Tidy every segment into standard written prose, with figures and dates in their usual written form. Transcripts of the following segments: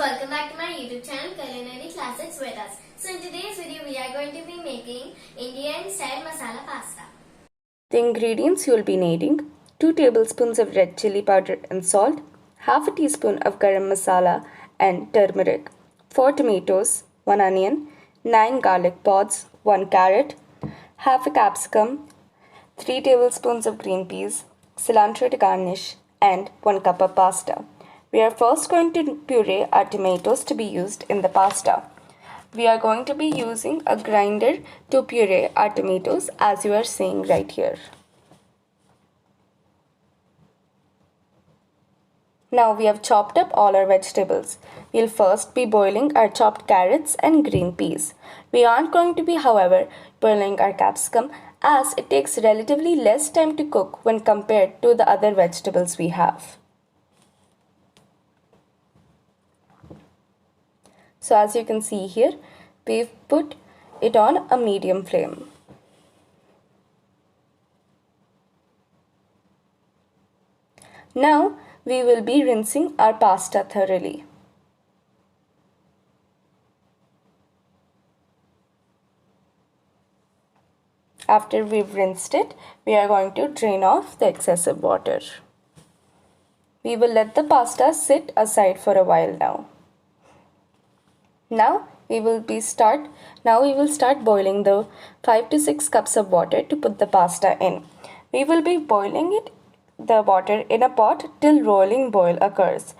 welcome back to my YouTube channel Culinary Classics with us. So in today's video we are going to be making Indian style masala pasta. The ingredients you will be needing: 2 tablespoons of red chili powder and salt, half a teaspoon of garam masala and turmeric, 4 tomatoes, 1 onion, 9 garlic pods, 1 carrot, half a capsicum, 3 tablespoons of green peas, cilantro to garnish, and 1 cup of pasta. We are first going to puree our tomatoes to be used in the pasta. We are going to be using a grinder to puree our tomatoes, as you are seeing right here. Now we have chopped up all our vegetables. We'll first be boiling our chopped carrots and green peas. We aren't going to be, however, boiling our capsicum, as it takes relatively less time to cook when compared to the other vegetables we have. So as you can see here, we've put it on a medium flame. Now we will be rinsing our pasta thoroughly. After we've rinsed it, we are going to drain off the excessive water. We will let the pasta sit aside for a while now. Now we will start boiling the 5 to 6 cups of water to put the pasta in. We will be boiling the water in a pot till rolling boil occurs.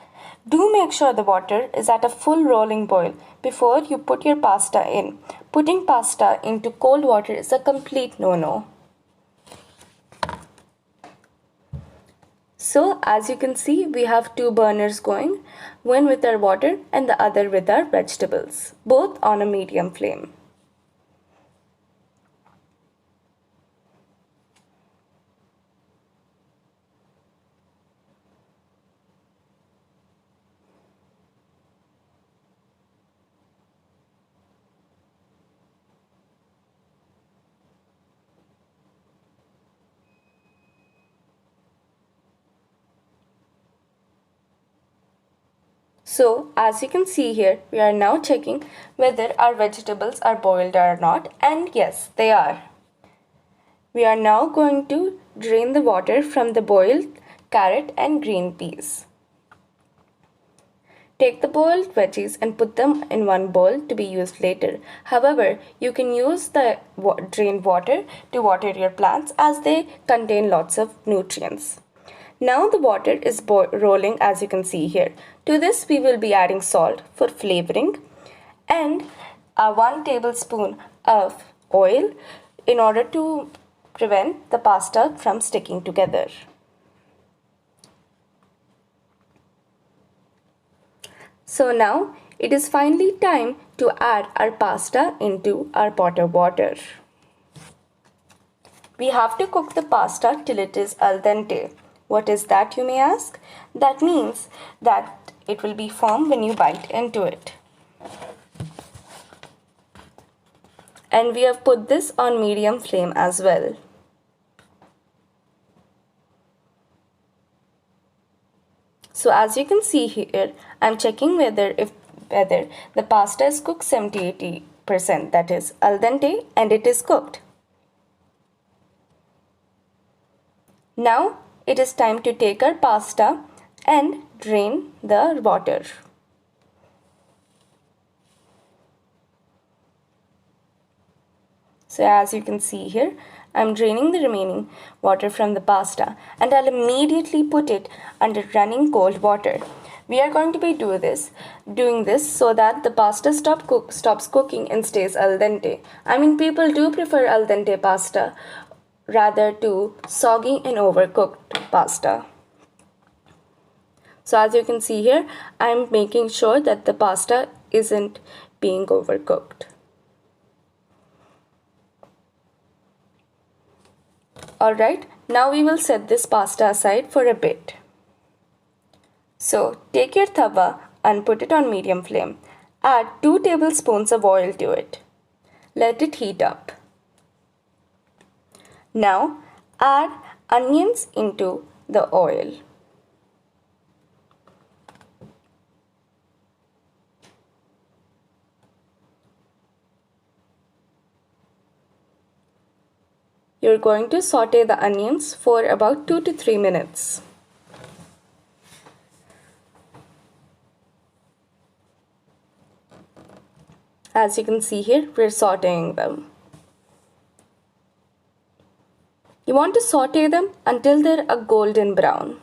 Do make sure the water is at a full rolling boil before you put your pasta in. Putting pasta into cold water is a complete no-no. So as you can see, we have 2 burners going, one with our water and the other with our vegetables, both on a medium flame. So as you can see here, we are now checking whether our vegetables are boiled or not, and yes, they are. We are now going to drain the water from the boiled carrot and green peas. Take the boiled veggies and put them in one bowl to be used later. However, you can use the drained water to water your plants, as they contain lots of nutrients. Now the water is rolling, as you can see here. To this we will be adding salt for flavoring and 1 tablespoon of oil in order to prevent the pasta from sticking together. So now it is finally time to add our pasta into our pot of water. We have to cook the pasta till it is al dente. What is that, you may ask? That means that it will be firm when you bite into it. And we have put this on medium flame as well. So as you can see here, I'm checking whether the pasta is cooked 70-80%, that is al dente, and it is cooked. Now it is time to take our pasta and drain the water. So as you can see here, I'm draining the remaining water from the pasta, and I'll immediately put it under running cold water. We are going to be doing this so that the pasta stops cooking and stays al dente. I mean, people do prefer al dente pasta rather to soggy and overcooked pasta. So as you can see here, I'm making sure that the pasta isn't being overcooked. Alright, now we will set this pasta aside for a bit. So take your tawa and put it on medium flame. Add 2 tablespoons of oil to it. Let it heat up. Now add onions into the oil. you're going to saute the onions for about 2 to 3 minutes. As you can see here, we're sauteing them. You want to saute them until they're a golden brown.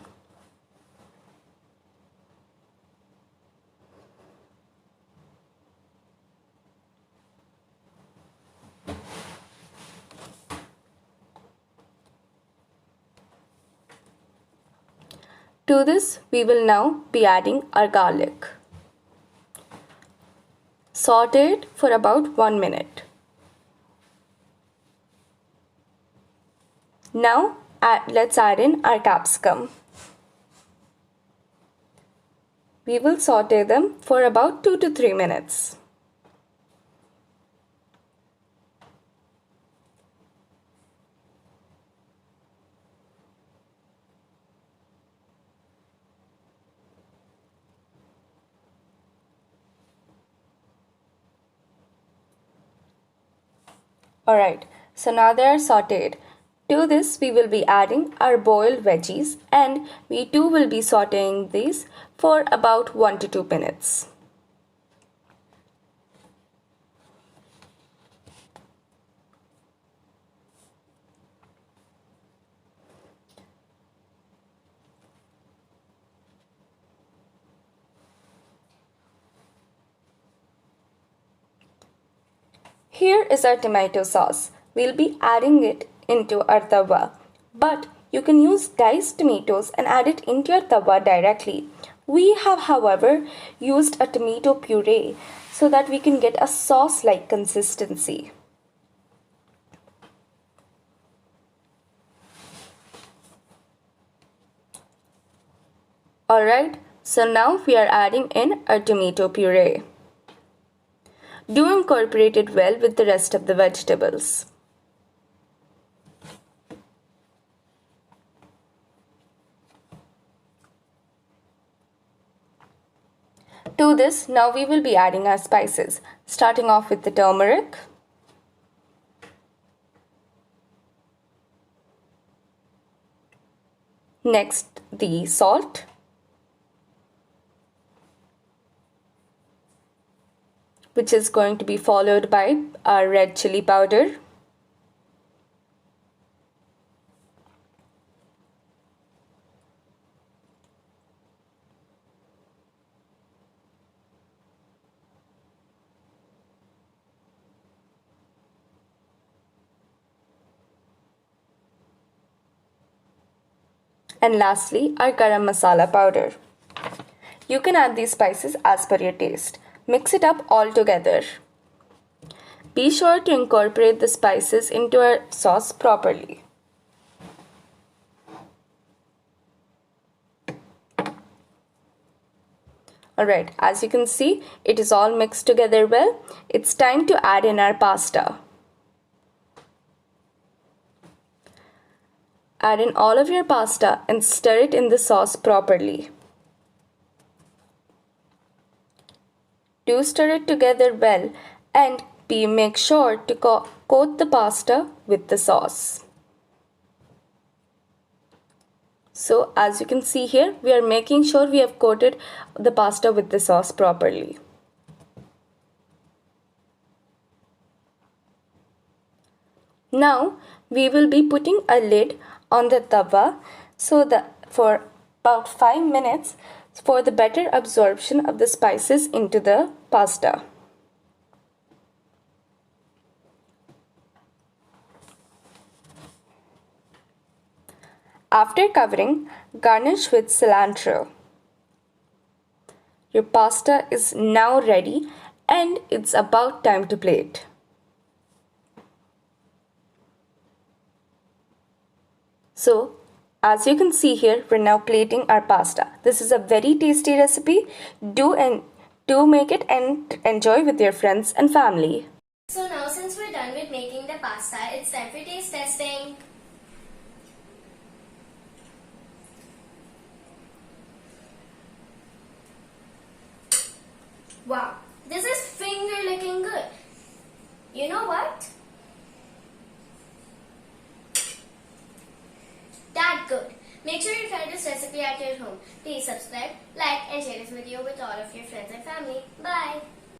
To this, we will now be adding our garlic. Saute it for about 1 minute. Now, let's add in our capsicum. We will saute them for about 2 to 3 minutes. Alright, so now they are sauteed. To this, we will be adding our boiled veggies, and we too will be sauteing these for about 1 to 2 minutes. Here is our tomato sauce. We'll be adding it into our tawa, but you can use diced tomatoes and add it into your tawa directly. We have, however, used a tomato puree so that we can get a sauce-like consistency. Alright, so now we are adding in our tomato puree. Do incorporate it well with the rest of the vegetables. To this, now we will be adding our spices, starting off with the turmeric, next the salt, which is going to be followed by our red chili powder, and lastly our garam masala powder. You can add these spices as per your taste. Mix it up all together. Be sure to incorporate the spices into our sauce properly. Alright, as you can see, it is all mixed together well. It's time to add in our pasta. Add in all of your pasta and stir it in the sauce properly. Do stir it together well and make sure to coat the pasta with the sauce. So as you can see here, we are making sure we have coated the pasta with the sauce properly. Now we will be putting a lid on the tawa so that for about 5 minutes for the better absorption of the spices into the pasta. After covering, garnish with cilantro. Your pasta is now ready and it's about time to plate. So, as you can see here, we're now plating our pasta. This is a very tasty recipe. Do make it and enjoy with your friends and family. So now since we're done with making the pasta, it's time for taste testing. Wow, this is finger licking good. You know what? Make sure you try this recipe at your home. Please subscribe, like and share this video with all of your friends and family. Bye!